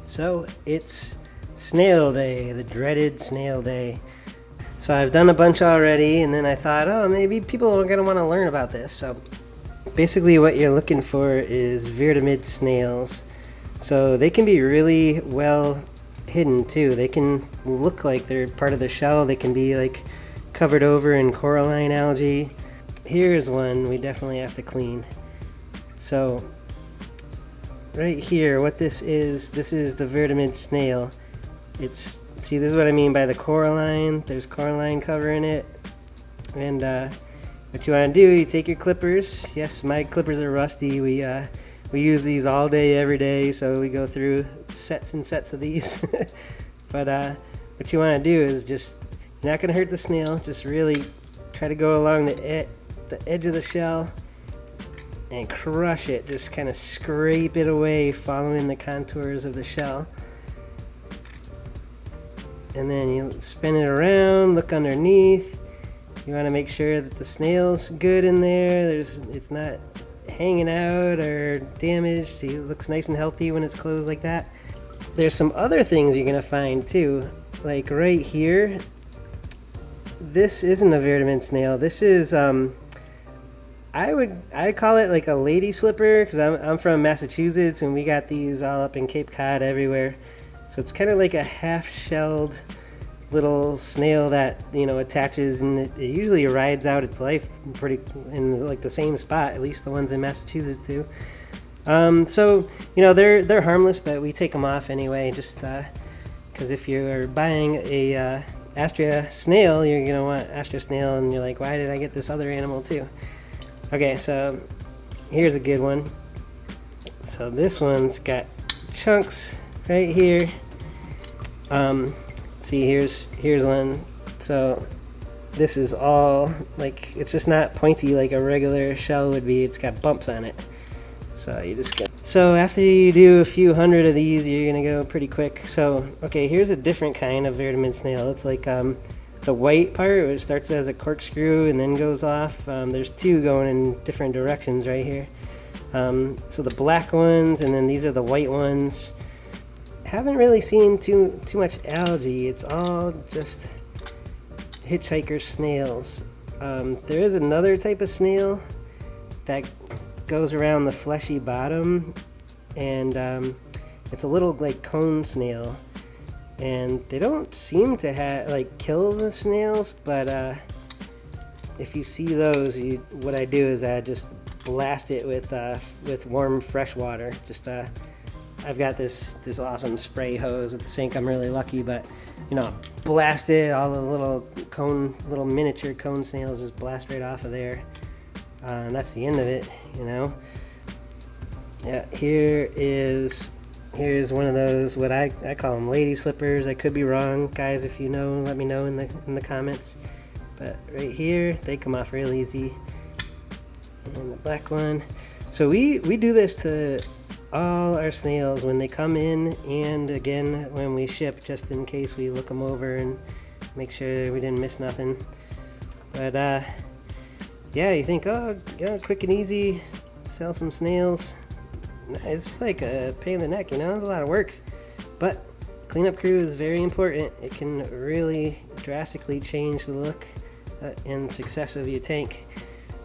So it's snail day, the dreaded snail day. So I've done a bunch already, and then I thought, oh, maybe people are going to want to learn about this. So basically what you're looking for is Vermetid snails. So they can be really well hidden too. They can look like they're part of the shell. They can be like covered over in coralline algae. Here's one we definitely have to clean. So right here, what this is the Vermetid snail. See, this is what I mean by the coralline. There's coralline cover in it. And what you want to do, you take your clippers. Yes, my clippers are rusty. We use these all day, every day, so we go through sets and sets of these. But what you want to do is just, you're not going to hurt the snail. Just really try to go along the edge of the shell and crush it. Just kind of scrape it away, following the contours of the shell. And then you spin it around, look underneath. You want to make sure that the snail's good in there. It's not hanging out or damaged. It looks nice and healthy when it's closed like that. There's some other things you're gonna find too, like right here. This isn't a Vermetid snail. This is I call it like a lady slipper, because I'm from Massachusetts and we got these all up in Cape Cod everywhere. So it's kind of like a half-shelled little snail that, you know, attaches, and it usually rides out its life pretty in like the same spot. At least the ones in Massachusetts do. So you know, they're harmless, but we take them off anyway, just because if you're buying a Astrea snail, you're gonna want Astrea snail, and you're like, why did I get this other animal too? Okay, so here's a good one. So this one's got chunks right here. See, here's one. So this is all like, it's just not pointy like a regular shell would be. It's got bumps on it. So you just get, so after you do a few hundred of these, you're gonna go pretty quick. So okay, here's a different kind of Vermetid snail. It's like the white part, which starts as a corkscrew and then goes off. There's two going in different directions right here. So the black ones, and then these are the white ones. Haven't really seen too much algae. It's all just hitchhiker snails. There is another type of snail that goes around the fleshy bottom, and it's a little like cone snail, and they don't seem to have like kill the snails, but if you see those, what I do is I just blast it with warm fresh water. Just I've got this awesome spray hose with the sink. I'm really lucky, but you know, blast it. All those little miniature cone snails just blast right off of there. And that's the end of it, you know. Yeah, here's one of those, what I call them lady slippers. I could be wrong, guys. If you know, let me know in the comments. But right here, they come off real easy. And the black one. So we do this to all our snails when they come in, and again when we ship, just in case we look them over and make sure we didn't miss nothing. But yeah, you think, oh yeah, quick and easy, sell some snails. It's like a pain in the neck, you know. It's a lot of work, but cleanup crew is very important. It can really drastically change the look and success of your tank.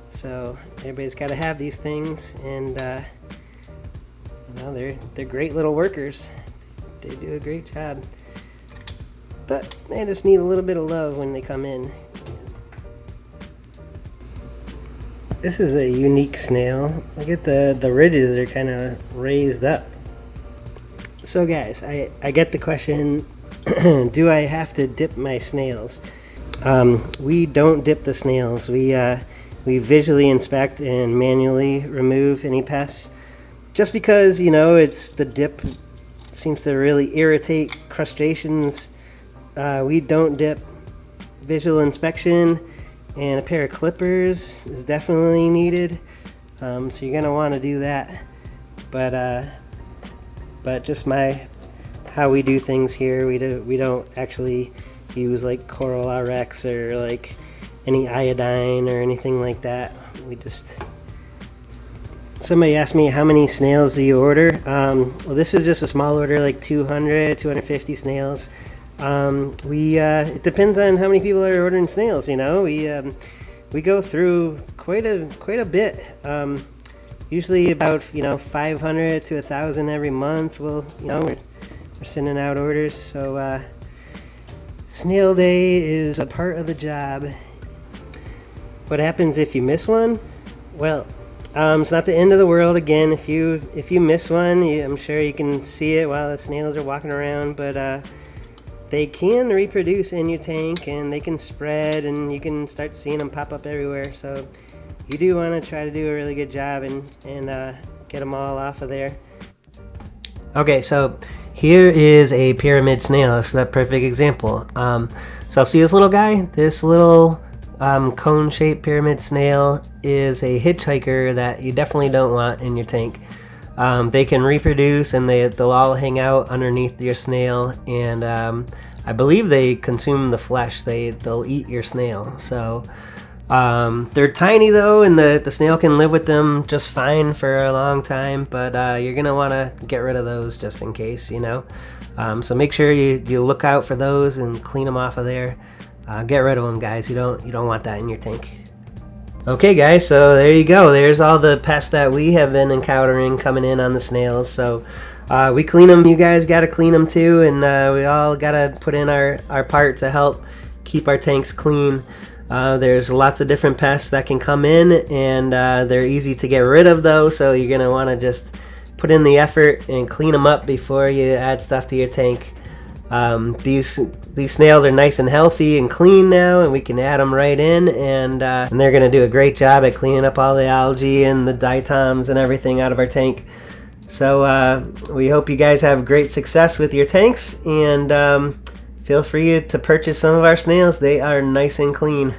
So everybody's got to have these things, and you know, they're great little workers. They do a great job, but they just need a little bit of love when they come in. This is a unique snail. Look at the ridges are kind of raised up. So guys, I get the question, do I have to dip my snails? We don't dip the snails. We visually inspect and manually remove any pests. Just because, you know, it's the dip seems to really irritate crustaceans. We don't dip. Visual inspection and a pair of clippers is definitely needed. So you're gonna want to do that. But just how we do things here, we don't actually use like Coral RX or like any iodine or anything like that. We just Somebody asked me how many snails do you order. Well, this is just a small order, like 200, 250 snails. It depends on how many people are ordering snails. You know, we go through quite a bit. Usually about 500 to 1,000 every month. We're sending out orders. So snail day is a part of the job. What happens if you miss one? Well, it's not the end of the world. Again, if you miss one, I'm sure you can see it while the snails are walking around, but they can reproduce in your tank and they can spread and you can start seeing them pop up everywhere. So you do want to try to do a really good job and get them all off of there. Okay, so here is a pyramid snail. That's that perfect example. So see this little guy? This little cone-shaped pyramid snail is a hitchhiker that you definitely don't want in your tank. They can reproduce and they'll all hang out underneath your snail, and I believe they consume the flesh. They'll eat your snail. So they're tiny though, and the snail can live with them just fine for a long time, but you're gonna want to get rid of those just in case, so make sure you look out for those and clean them off of there. Get rid of them, guys. You don't want that in your tank. Okay guys, so there you go. There's all the pests that we have been encountering coming in on the snails. So we clean them. You guys got to clean them too, and we all got to put in our part to help keep our tanks clean. There's lots of different pests that can come in, and they're easy to get rid of though, so you're going to want to just put in the effort and clean them up before you add stuff to your tank. These snails are nice and healthy and clean now, and we can add them right in, and they're going to do a great job at cleaning up all the algae and the diatoms and everything out of our tank. So we hope you guys have great success with your tanks, and feel free to purchase some of our snails. They are nice and clean.